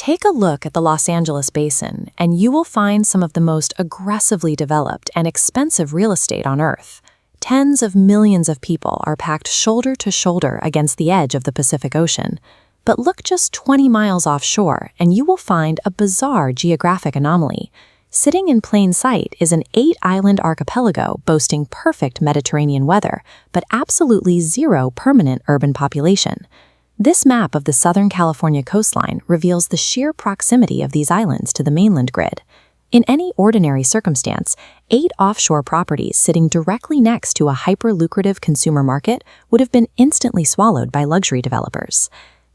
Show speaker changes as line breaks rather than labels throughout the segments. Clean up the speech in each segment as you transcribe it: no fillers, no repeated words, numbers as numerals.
Take a look at the Los Angeles basin, and you will find some of the most aggressively developed and expensive real estate on Earth. Tens of millions of people are packed shoulder to shoulder against the edge of the Pacific Ocean. But look just 20 miles offshore, and you will find a bizarre geographic anomaly. Sitting in plain sight is an 8-island archipelago boasting perfect Mediterranean weather, but absolutely zero permanent urban population. This map of the Southern California coastline reveals the sheer proximity of these islands to the mainland grid. In any ordinary circumstance, 8 offshore properties sitting directly next to a hyper-lucrative consumer market would have been instantly swallowed by luxury developers.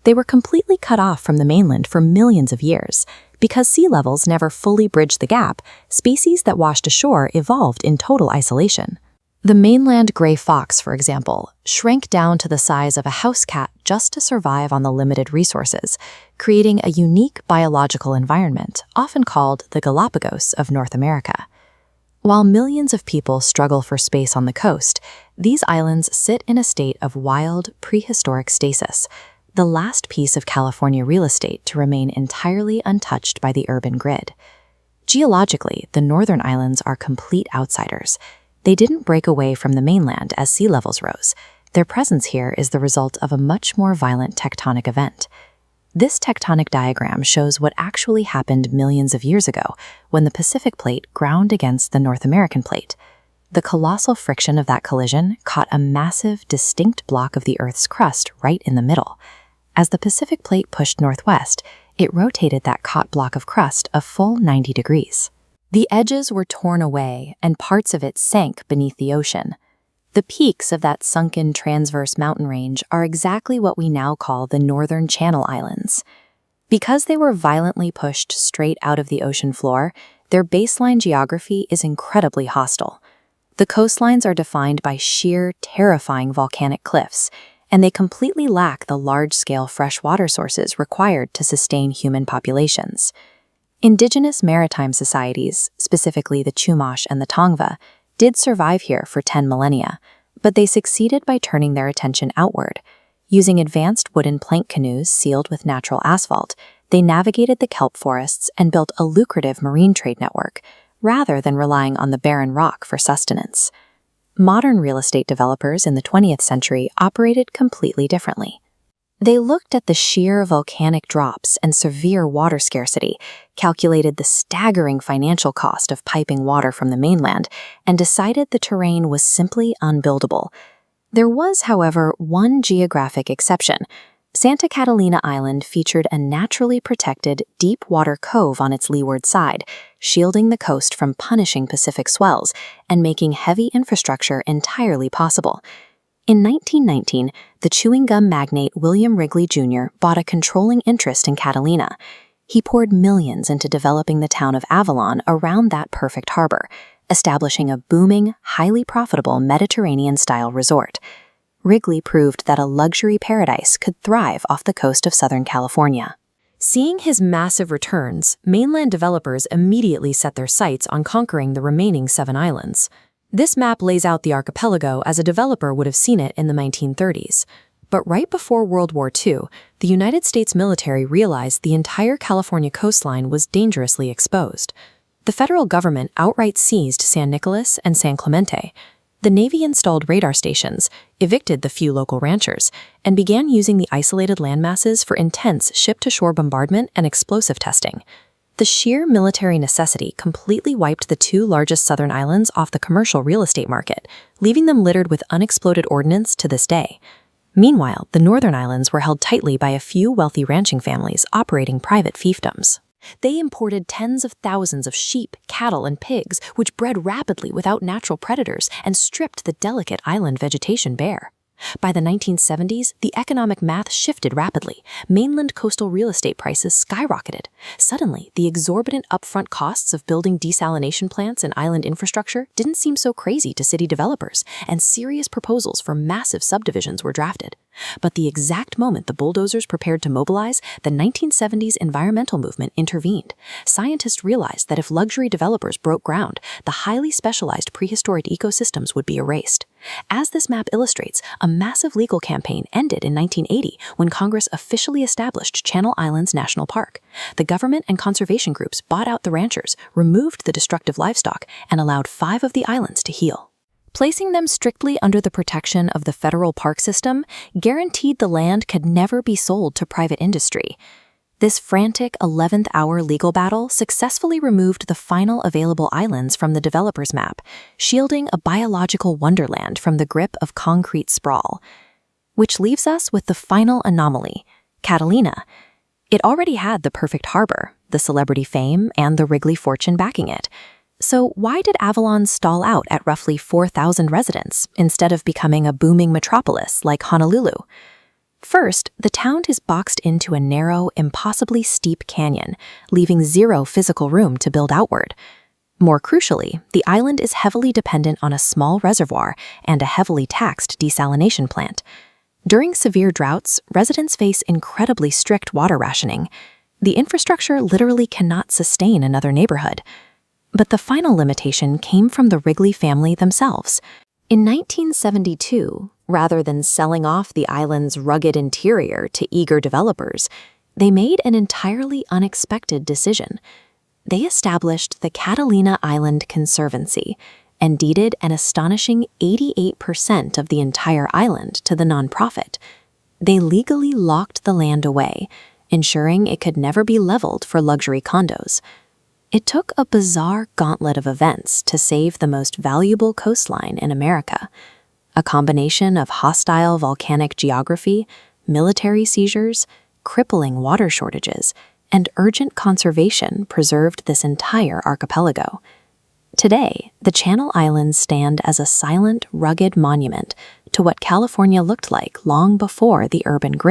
They were completely cut off from the mainland for millions of years. Because sea levels never fully bridged the gap, species that washed ashore evolved in total isolation. The mainland gray fox, for example, shrank down to the size of a house cat just to survive on the limited resources, creating a unique biological environment, often called the Galapagos of North America. While millions of people struggle for space on the coast, these islands sit in a state of wild, prehistoric stasis, the last piece of California real estate to remain entirely untouched by the urban grid. Geologically, the northern islands are complete outsiders. They didn't break away from the mainland as sea levels rose. Their presence here is the result of a much more violent tectonic event. This tectonic diagram shows what actually happened millions of years ago when the Pacific Plate ground against the North American Plate. The colossal friction of that collision caught a massive, distinct block of the Earth's crust right in the middle. As the Pacific Plate pushed northwest, it rotated that caught block of crust a full 90 degrees. The edges were torn away, and parts of it sank beneath the ocean. The peaks of that sunken transverse mountain range are exactly what we now call the Northern Channel Islands. Because they were violently pushed straight out of the ocean floor, their baseline geography is incredibly hostile. The coastlines are defined by sheer, terrifying volcanic cliffs, and they completely lack the large-scale freshwater sources required to sustain human populations. Indigenous maritime societies, specifically the Chumash and the Tongva, did survive here for 10 millennia, but they succeeded by turning their attention outward. Using advanced wooden plank canoes sealed with natural asphalt, they navigated the kelp forests and built a lucrative marine trade network, rather than relying on the barren rock for sustenance. Modern real estate developers in the 20th century operated completely differently. They looked at the sheer volcanic drops and severe water scarcity, calculated the staggering financial cost of piping water from the mainland, and decided the terrain was simply unbuildable. There was, however, one geographic exception. Santa Catalina Island featured a naturally protected deep-water cove on its leeward side, shielding the coast from punishing Pacific swells and making heavy infrastructure entirely possible. In 1919, the chewing gum magnate William Wrigley Jr. bought a controlling interest in Catalina. He poured millions into developing the town of Avalon around that perfect harbor, establishing a booming, highly profitable Mediterranean-style resort. Wrigley proved that a luxury paradise could thrive off the coast of Southern California. Seeing his massive returns, mainland developers immediately set their sights on conquering the remaining 7 islands. This map lays out the archipelago as a developer would have seen it in the 1930s. But right before World War II, the United States military realized the entire California coastline was dangerously exposed. The federal government outright seized San Nicolas and San Clemente. The Navy installed radar stations, evicted the few local ranchers, and began using the isolated landmasses for intense ship-to-shore bombardment and explosive testing. The sheer military necessity completely wiped the 2 largest southern islands off the commercial real estate market, leaving them littered with unexploded ordnance to this day. Meanwhile, the northern islands were held tightly by a few wealthy ranching families operating private fiefdoms. They imported tens of thousands of sheep, cattle, and pigs, which bred rapidly without natural predators and stripped the delicate island vegetation bare. By the 1970s, the economic math shifted rapidly. Mainland coastal real estate prices skyrocketed. Suddenly, the exorbitant upfront costs of building desalination plants and island infrastructure didn't seem so crazy to city developers, and serious proposals for massive subdivisions were drafted. But the exact moment the bulldozers prepared to mobilize, the 1970s environmental movement intervened. Scientists realized that if luxury developers broke ground, the highly specialized prehistoric ecosystems would be erased. As this map illustrates, a massive legal campaign ended in 1980 when Congress officially established Channel Islands National Park. The government and conservation groups bought out the ranchers, removed the destructive livestock, and allowed 5 of the islands to heal. Placing them strictly under the protection of the federal park system guaranteed the land could never be sold to private industry. This frantic 11th hour legal battle successfully removed the final available islands from the developer's map, shielding a biological wonderland from the grip of concrete sprawl. Which leaves us with the final anomaly, Catalina. It already had the perfect harbor, the celebrity fame, and the Wrigley fortune backing it. So why did Avalon stall out at roughly 4,000 residents instead of becoming a booming metropolis like Honolulu? First, the town is boxed into a narrow, impossibly steep canyon, leaving zero physical room to build outward. More crucially, the island is heavily dependent on a small reservoir and a heavily taxed desalination plant. During severe droughts, residents face incredibly strict water rationing. The infrastructure literally cannot sustain another neighborhood. But the final limitation came from the Wrigley family themselves. In 1972, rather than selling off the island's rugged interior to eager developers, they made an entirely unexpected decision. They established the Catalina Island Conservancy and deeded an astonishing 88% of the entire island to the nonprofit. They legally locked the land away, ensuring it could never be leveled for luxury condos. It took a bizarre gauntlet of events to save the most valuable coastline in America. A combination of hostile volcanic geography, military seizures, crippling water shortages, and urgent conservation preserved this entire archipelago. Today, the Channel Islands stand as a silent, rugged monument to what California looked like long before the urban grid.